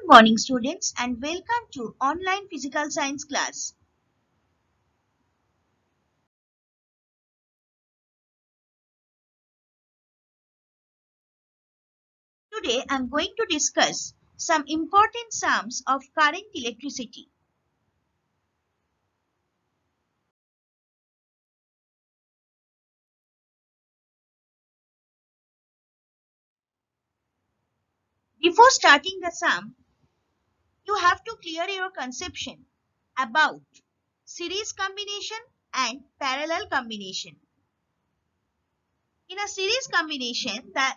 morning students and welcome to online physical science class. Today I am going to discuss some important sums of current electricity. Before starting the sum, you have to clear your conception about series combination and parallel combination. In a series combination, the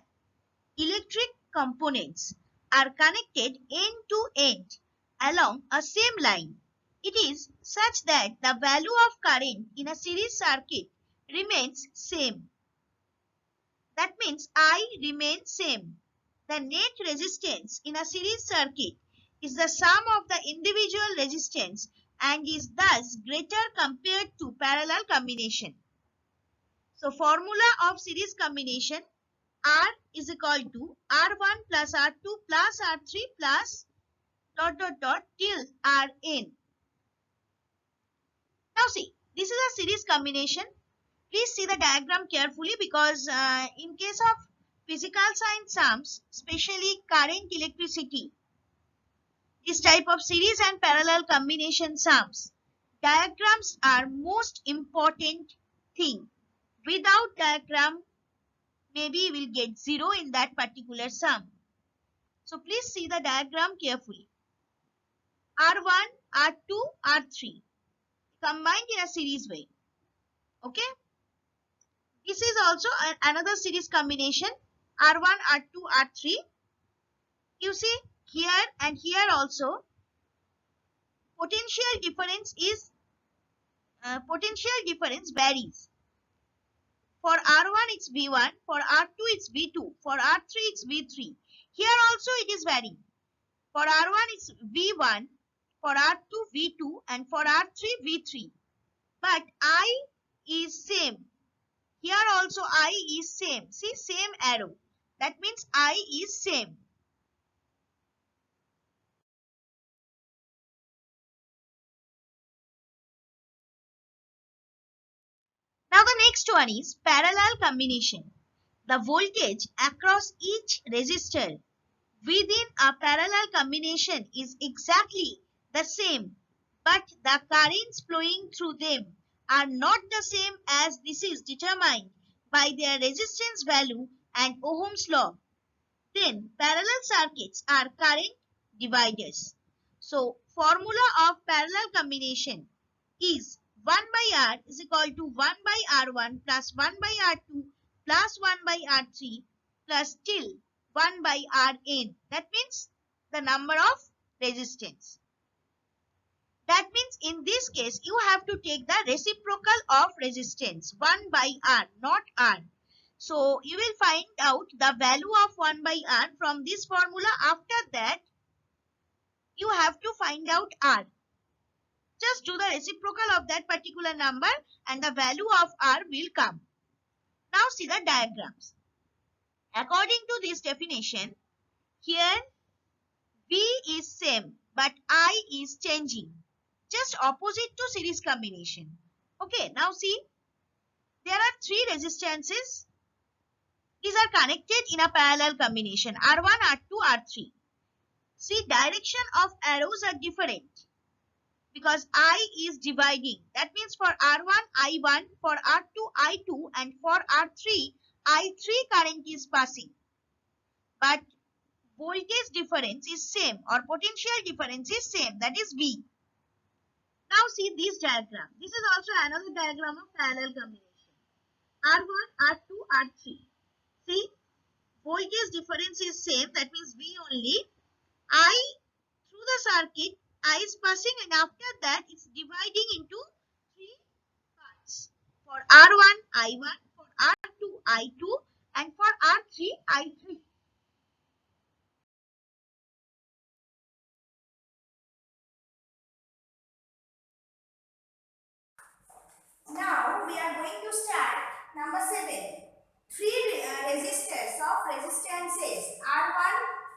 electric components are connected end to end along a same line. It is such that the value of current in a series circuit remains same. That means I remains same. The net resistance in a series circuit is the sum of the individual resistance and is thus greater compared to parallel combination. So formula of series combination, R is equal to R1 plus R2 plus R3 plus ... till Rn. Now see, this is a series combination. Please see the diagram carefully because in case of physical science sums, especially current electricity, this type of series and parallel combination sums, diagrams are most important thing. Without diagram, maybe we will get 0 in that particular sum. So please see the diagram carefully. R1, R2, R3 combined in a series way. Okay. This is also another series combination. R1, R2, R3. You see here and here also potential difference varies. For R1 it's V1, for R2 it's V2, for R3 it's V3. Here also it is varying. For R1 it's V1, for R2 V2 and for R3 V3. But I is same. Here also I is same. See, same arrow. That means I is same. Now the next one is parallel combination. The voltage across each resistor within a parallel combination is exactly the same, but the currents flowing through them are not the same, as this is determined by their resistance value and Ohm's law. Then parallel circuits are current dividers. So formula of parallel combination is 1 by R is equal to 1 by R1 plus 1 by R2 plus 1 by R3 plus till 1 by Rn. That means the number of resistance. That means in this case you have to take the reciprocal of resistance 1 by R, not R. So you will find out the value of 1 by R from this formula. After that you have to find out R. Just do the reciprocal of that particular number and the value of R will come. Now see the diagrams. According to this definition, here V is same but I is changing. Just opposite to series combination. Okay, now see, there are three resistances. These are connected in a parallel combination R1, R2, R3. See, direction of arrows are different because I is dividing. That means for R1, I1, for R2, I2 and for R3, I3 current is passing. But voltage difference is same or potential difference is same, that is V. Now see this diagram. This is also another diagram of parallel combination. R1, R2, R3. See, voltage difference is same, that means V only. I through the circuit, I is passing and after that it's dividing into three parts. For R1, I1, for R2, I2 and for R3, I3. Now we are going to start number 7. Three resistors of resistances R1,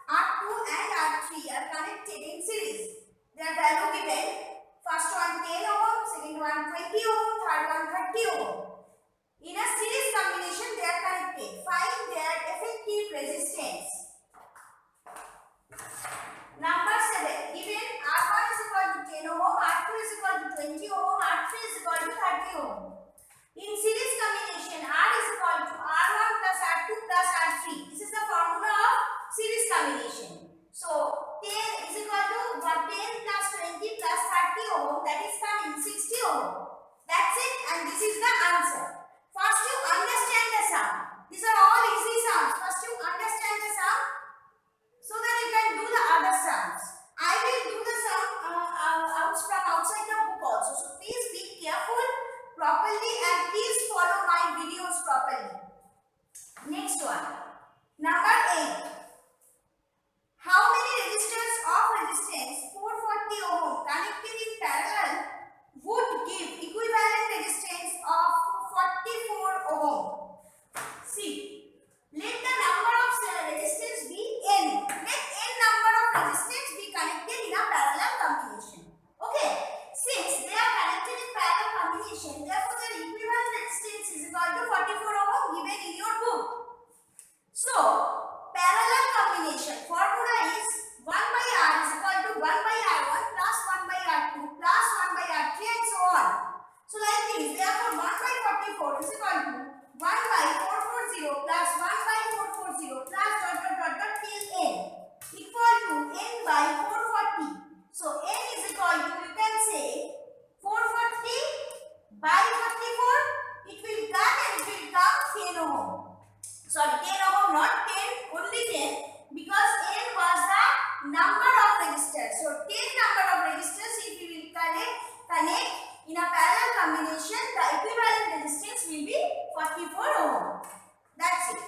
R2 and R3 are connected in series. Their value given. First one 10 ohm, second one 20 ohm, third one 30 ohm. In a series combination, they are connected. Find their effective resistance. Number 7. Given R1 is equal to 10 ohm, R2 is equal to 20 ohm, R3 is equal to 30 ohm. In series combination, R is equal to R1 plus R2 plus R3. This is the formula of series combination. So, 10 is equal to 10 plus 20 plus 30 ohm, that is coming 60 ohm. That's it, and this is the answer. First you understand the sum. These are all easy sums. First you understand the sum so that you can do the other sums. I will do the sum from outside the book also. So please be careful properly and please follow my videos properly. Next one. Number 8. How many resistors of resistance 440 ohm connected in parallel would give equivalent resistance of 44 ohm? See, let the number of resistors be n. Let n number of resistors be connected in a parallel combination. Okay. Since they are connected in parallel combination, therefore their equivalent resistance is equal to 44 ohm given in your book. So, parallel combination formula is 1 by R is equal to 1 by R1 plus 1 by R2 plus 1 by R3 and so on. So, like this, therefore 1 by 44 is equal to 1 by 440 plus 1 by 440 plus dot till n equal to n by 440. So, n is equal to, you can say 440 by 44, it will come and it will come 10 ohm. Sorry, 10 ohm, not 10, only 10, because n was the number of resistors. So 10 number of resistors, if we will connect in a parallel combination, the equivalent resistance will be 44 ohm. That's it.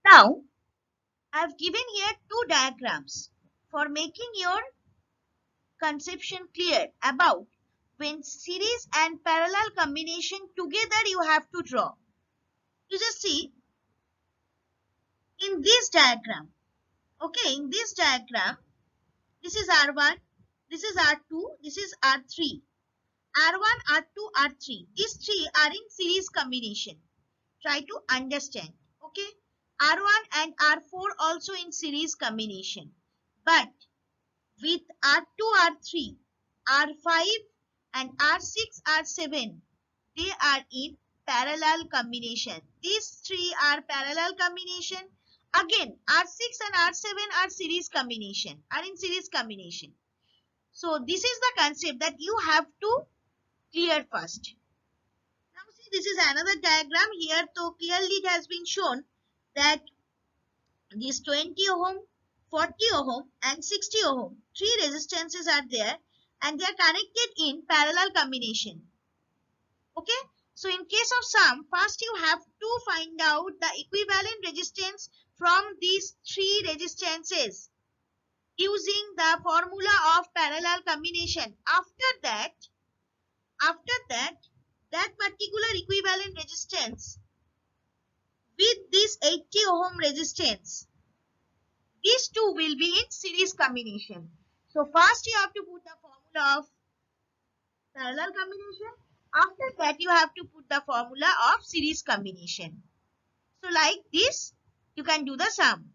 Now, I have given here two diagrams for making your conception clear about when series and parallel combination together you have to draw. You just see in this diagram. Okay, in this diagram, this is R1, this is R2, this is R3. R1, R2, R3. These three are in series combination. Try to understand. Okay, R1 and R4 also in series combination. But with R2, R3, R5 and R6, R7, they are in parallel combination. These three are parallel combination. Again, R6 and R7 are series combination, are in series combination. So this is the concept that you have to clear first. Now see, this is another diagram here. So clearly it has been shown that these 20 ohm, 40 ohm and 60 ohm, three resistances are there and they are connected in parallel combination. Okay, so in case of sum, first you have to find out the equivalent resistance from these three resistances using the formula of parallel combination. After that, that particular equivalent resistance with this 80 ohm resistance, these two will be in series combination. So first you have to put the formula of parallel combination. After that you have to put the formula of series combination. So like this, you can do the sum.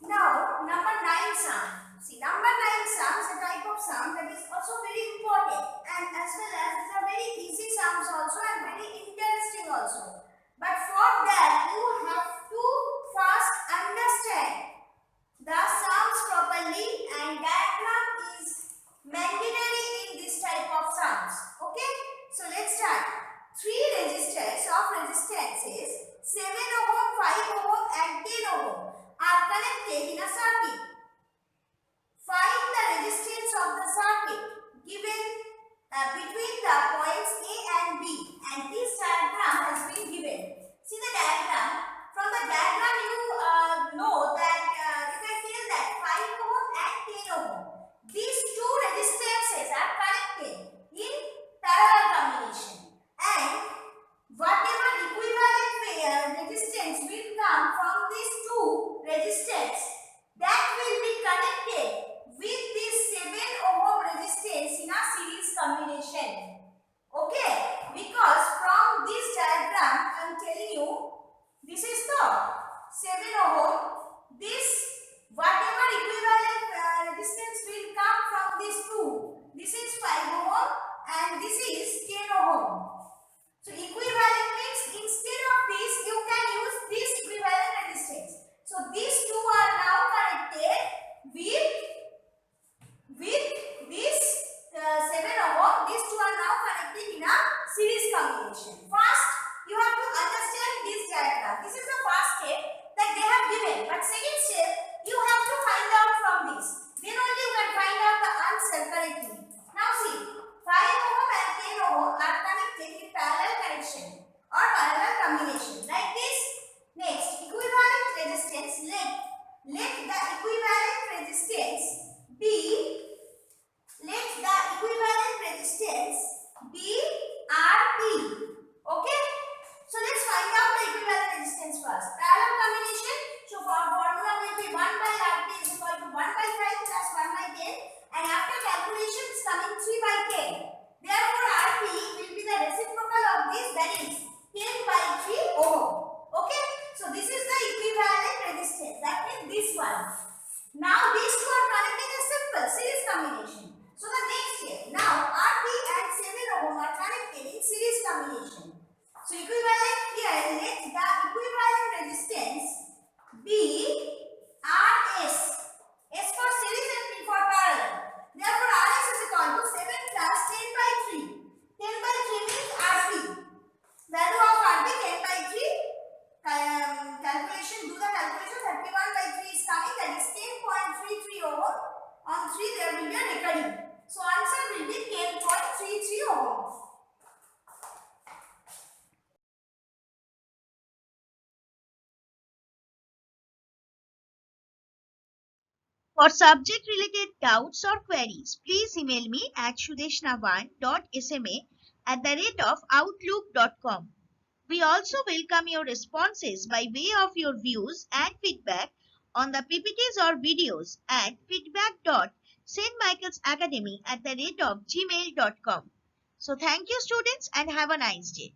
Now, number 9 sum. See, number 9 sum is a type of sum that is also very important, and as well as these are very easy sums also and very interesting also. But for that, you have to first understand the sums properly, and diagram is mandatory in this type of sums. Okay, so let's start. Three resistors of resistances 7 ohm, 5 ohm and 10 ohm are connected in a circuit. Find the resistance of the circuit given between the points A and B, and this diagram has been given. See the diagram. From the diagram you know direction or parallel combination like this. Next, equivalent resistance. Let the equivalent resistance be RP. Okay. So let's find out the equivalent resistance first. Parallel combination. So formula will be 1 by RP is equal to 1 by 5 plus 1 by 10, and after calculation it's coming 3 by 10. Therefore RP will be the reciprocal of this, that is 10 by 3 ohm. Okay. So this is the equivalent resistance, that means this one. Now these two are connected in simple series combination. So the next step, now RP and 7 ohm are connected in series combination. So equivalent here, let the equivalent resistance be RS. S for series and P for parallel. Therefore RS is equal to 7 plus 10 by 3. 10 by 3 means RP. Value of RP 10 by 3. Calculation, do the calculation. 31 by 3 is coming, that is 10.33 ohm. On 3 there will be a recurring. So answer will be 10.33 ohm. For subject-related doubts or queries, please email me at sudeshnavan.sma@outlook.com. We also welcome your responses by way of your views and feedback on the PPTs or videos at feedback.stmichaelsacademy@gmail.com. So thank you students and have a nice day.